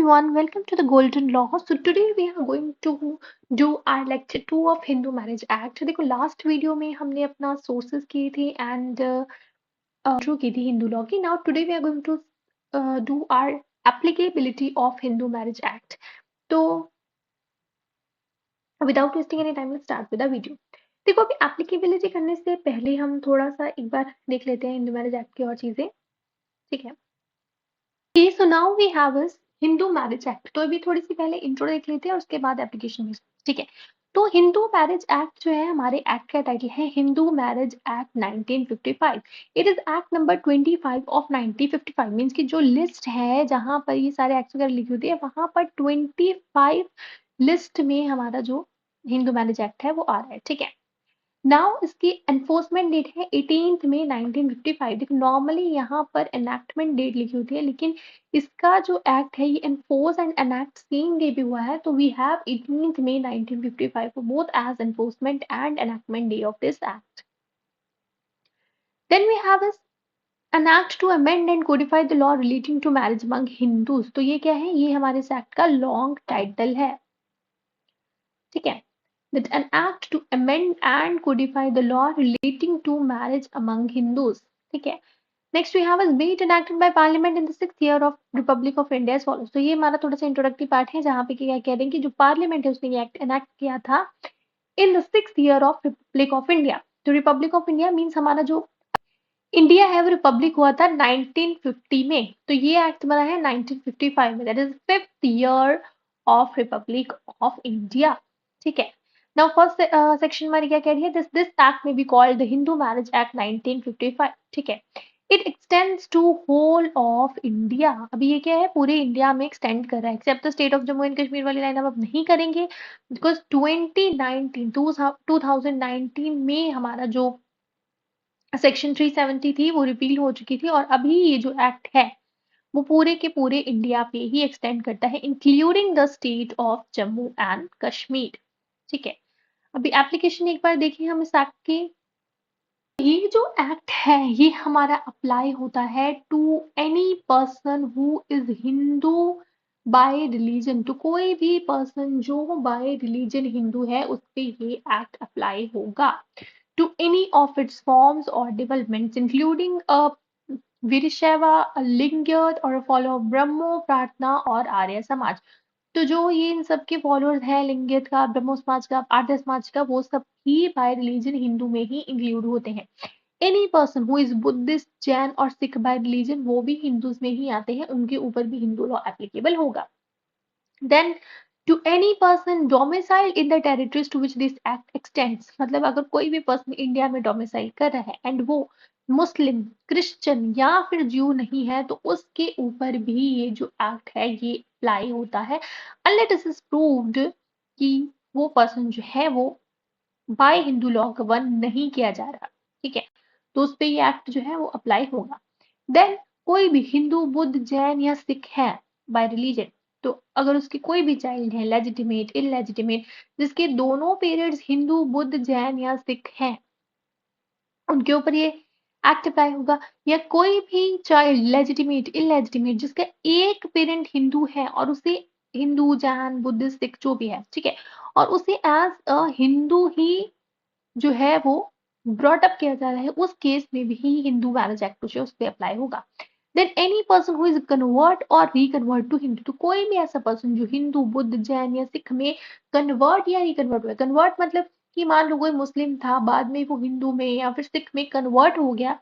everyone, welcome to the Golden Law. So today we are going to do our lecture 2 of Hindu Marriage Act. देखो last video में हमने अपना sources किए थे and intro की थी हिंदू लॉ की. Now today we are going to do our applicability of Hindu marriage act. तो without wasting any time let's start with the video. देखो अभी एप्लीकेबिलिटी करने से पहले हम थोड़ा सा एक बार देख लेते हैं हिंदू मैरिज एक्ट की और चीजें. ठीक है. So now we have is Hindu marriage act. तो अभी थोड़ी सी पहले इंट्रो देख लेते हैं और उसके बाद एप्लीकेशन में. ठीक है. तो हिंदू मैरिज एक्ट जो है हमारे एक्ट का टाइटल है Hindu marriage Act 1955. It is act number 25 of 1955. Means की जो लिस्ट है जहां पर ये सारे एक्ट वगैरह लिखी होती है वहां पर 25 लिस्ट में हमारा जो हिंदू मैरिज एक्ट है वो आ रहा है. ठीक है. नाउ इसकी एनफोर्समेंट डेट है 18 मई 1955. देखो नॉर्मली यहाँ पर एनैक्टमेंट डेट लिखी होती है लेकिन इसका जो एक्ट है ये enforce and enact same day पे हुआ है. तो we have 18 May 1955 for both as enforcement and enactment day of this act. Then we have is an act to amend and codify the law relating to marriage among Hindus. तो ये क्या है, ये हमारे इस एक्ट का long title है. ठीक है. That an act to amend and codify the law relating to marriage among Hindus. ठीक है. Next we have a bill enacted by Parliament in the 6th year of Republic of India as follows. तो ये हमारा थोड़ा सा introductory part है जहाँ पे क्या कह रहे हैं कि जो पार्लियामेंट है उसने ये एक्ट एनैक्ट किया था in the 6th year of Republic of India. तो रिपब्लिक ऑफ इंडिया मीन्स हमारा जो इंडिया है वो रिपब्लिक हुआ था 1950 में. तो ये एक्ट बना है 1955 में. That is 5th year of Republic of India. ठीक है. नाउ फर्स्ट सेक्शन हमारी क्या कह रही है, दिस एक्ट में be called the Hindu marriage Act 1955. ठीक है. It extends to whole of India. अभी ये क्या है, पूरे इंडिया में एक्सटेंड कर रहा है except the state of Jammu and Kashmir वाली लाइन हम अब नहीं करेंगे बिकॉज 2019 में हमारा जो सेक्शन 370 थी वो रिपील हो चुकी थी और अभी ये जो एक्ट है वो पूरे के पूरे इंडिया पे ही एक्सटेंड करता है including the state of Jammu and Kashmir. ठीक है. अभी एप्लीकेशन एक बार देखें हम इस एक्ट की. ये जो एक्ट है ये हमारा अप्लाई होता है to any person who is Hindu by religion. तो कोई भी पर्सन जो बाय रिलीजन हिंदू है उस पे ये एक्ट अप्लाई होगा. To any of its forms or developments, including a Virishaiva, a Lingyat, or a follower of Brahmo, Pratna और आर्य समाज. तो जो ये इन सब के फॉलोअर्स हैं लिंगियत का, ब्रह्मो समाज का, आर्य समाज का, वो सब ही बाय रिलीजन हिंदू में ही इंक्लूड होते हैं. Any person who is Buddhist, Jain और सिख बाय रिलीजन वो भी हिंदूज में ही आते हैं, उनके ऊपर भी हिंदू लॉ एप्लीकेबल होगा. Then to any person domiciled in the territories to which this act extends. मतलब अगर कोई भी पर्सन इंडिया में डोमिसाइल कर रहा है एंड वो मुस्लिम, क्रिश्चियन या फिर ज्यू नहीं है तो उसके ऊपर भी ये जो एक्ट है ये अप्लाई होता है अनलेस इट इज प्रूव्ड कि वो पर्सन जो है वो बाय हिंदू लॉ गवर्न नहीं किया जा रहा. ठीक है. तो उस पे ये एक्ट जो है वो अप्लाई होगा. देन कोई भी हिंदू, बुद्ध, जैन या सिख है बाय रिलीजन, तो अगर उसकी कोई भी चाइल्ड है लेजिटिमेट, इलेजिटिमेट, जिसके दोनों पेरेंट्स हिंदू, बुद्ध, जैन या सिख हैं, उनके ऊपर ये एक्ट अप्लाई होगा. या कोई भी चाइल्ड लेजिटिमेट, इलेजिटिमेट जिसका एक पेरेंट हिंदू है और उसे हिंदू, जैन, बुद्धिस्ट, सिख जो भी है, ठीक है, और उसे एज अ हिंदू ही जो है वो ब्रॉट अप किया जा रहा है, उस केस में भी हिंदू मैरिज एक्ट जो है उस पर अप्लाई होगा. Then any person who is convert और रिकन्वर्ट टू हिंदू. तो कोई भी ऐसा पर्सन जो हिंदू, बुद्ध, जैन या सिख में कन्वर्ट या रिकन्वर्ट हुआ. कन्वर्ट मतलब कि मान लो कोई मुस्लिम था, बाद में वो हिंदू में या फिर सिख में कन्वर्ट हो गया,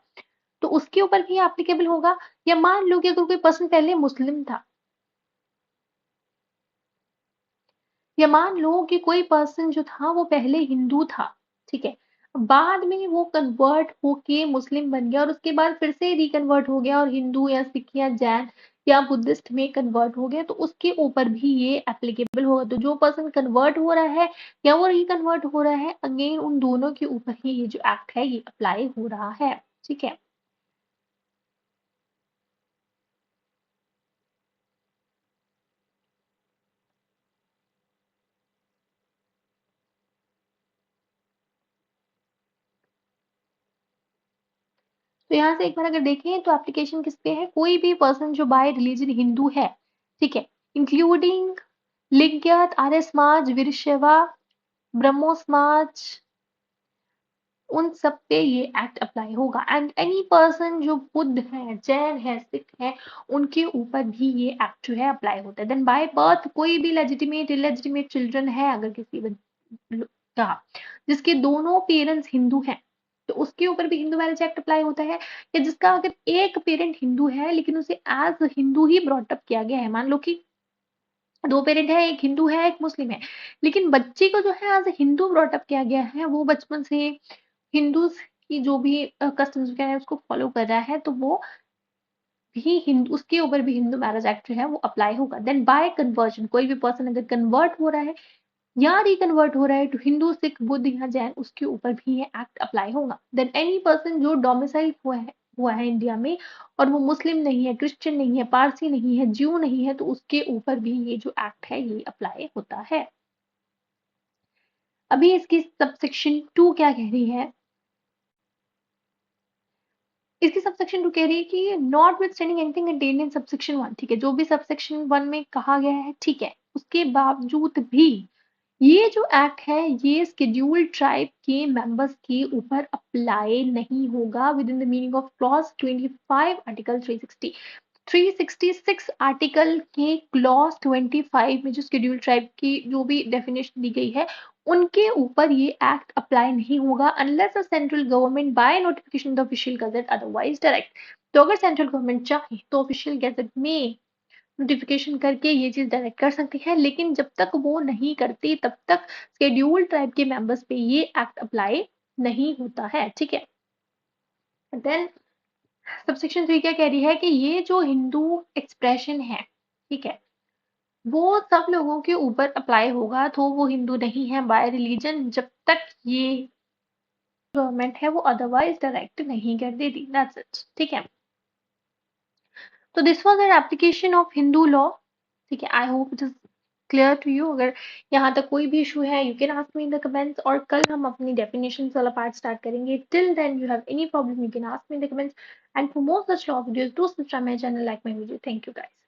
तो उसके ऊपर भी एप्लीकेबल होगा. या मान लो कि अगर कोई पर्सन पहले मुस्लिम था, या मान लो कि कोई पर्सन जो था वो पहले हिंदू था, ठीक है, बाद में वो कन्वर्ट होके मुस्लिम बन गया और उसके बाद फिर से रिकन्वर्ट हो गया और हिंदू या सिख या जैन या बुद्धिस्ट में कन्वर्ट हो गया, तो उसके ऊपर भी ये एप्लीकेबल होगा. तो जो पर्सन कन्वर्ट हो रहा है या वो रिकन्वर्ट हो रहा है, अगेन उन दोनों के ऊपर ही ये जो एक्ट है ये अप्लाई हो रहा है. ठीक है. तो यहाँ से एक बार अगर देखें तो एप्लीकेशन किस पे है, कोई भी पर्सन जो बाय रिलीजन हिंदू है, ठीक है, इंक्लूडिंग लिंगायत, आर्य समाज, वीरशैव, ब्रह्मो समाज, उन सब पे ये एक्ट अप्लाई होगा। एंड एनी पर्सन जो बुद्ध है, जैन है, सिख है, उनके ऊपर भी ये एक्ट जो है अप्लाई होता है। देन बाय बर्थ कोई भी लेजिटिमेट इलेजिटिमेट चिल्ड्रन है अगर किसी का जिसके दोनों पेरेंट्स हिंदू हैं, तो उसके ऊपर भी हिंदू मैरिज एक्ट अप्लाई होता है। या जिसका अगर एक पेरेंट हिंदू है लेकिन उसे एज हिंदू ही ब्रॉटअप किया गया है, मान लो कि दो पेरेंट है, एक हिंदू है एक मुस्लिम है, लेकिन बच्चे को जो है एज हिंदू ब्रॉटअप किया गया है, वो बचपन से हिंदूज की जो भी कस्टम्स वगैरह है उसको फॉलो कर रहा है, तो वो भी हिंदू, उसके ऊपर भी हिंदू मैरिज एक्ट जो है वो अप्लाई होगा। देन बाय कन्वर्जन कोई भी पर्सन अगर कन्वर्ट हो रहा है या रिकन्वर्ट हो रहा है टू हिंदू, सिख, बुद्ध या जैन, उसके ऊपर भी ये एक्ट अप्लाई होगा। देन एनी पर्सन जो डोमिसाइल हुआ है इंडिया में और वो मुस्लिम नहीं है, क्रिश्चियन नहीं है, पारसी नहीं है, ज्यू नहीं है, तो उसके ऊपर भी ये जो एक्ट है ये अप्लाई होता है। अभी इसकी सबसेक्शन 2 क्या कह रही है? इसकी सबसेक्शन 2 कह रही है कि not with standing anything contained in subsection 1, ठीक है, जो भी सबसेक्शन 1 में कहा गया है, ठीक है, उसके बावजूद भी ये जो एक्ट है ये शेड्यूल्ड ट्राइब के मेंबर्स के ऊपर अप्लाई नहीं होगा with in the meaning of clause 25 article 360। 366 article के क्लॉज 25 में जो शेड्यूल ट्राइब की जो भी डेफिनेशन दी गई है उनके ऊपर ये एक्ट अप्लाई नहीं होगा unless the central government by notification the official gazette otherwise direct. तो अगर सेंट्रल गवर्नमेंट चाहे तो ऑफिशियल गजट में नोटिफिकेशन करके ये चीज डायरेक्ट कर सकती है, लेकिन जब तक वो नहीं करती तब तक शेड्यूल्ड ट्राइब के मेंबर्स पे ये एक्ट अप्लाई नहीं होता है, ठीक है। देन सबसेक्शन 3 क्या कह रही है कि ये जो हिंदू एक्सप्रेशन है, ठीक है, वो सब लोगों के ऊपर अप्लाई होगा, तो वो हिंदू नहीं है बाय रिलीजन जब तक ये गवर्नमेंट है वो अदरवाइज डायरेक्ट नहीं कर देती, दैट्स इट, ठीक है। तो this was an application of Hindu law, ठीक है। I hope it is clear to you. अगर यहाँ तक कोई भी इशू है you can ask me in the comments, और कल हम अपनी डेफिनेशन वाला पार्ट स्टार्ट करेंगे। Till then you have any problem you can ask me in the comments, and for more such law videos do subscribe my channel, like my video. Thank you guys.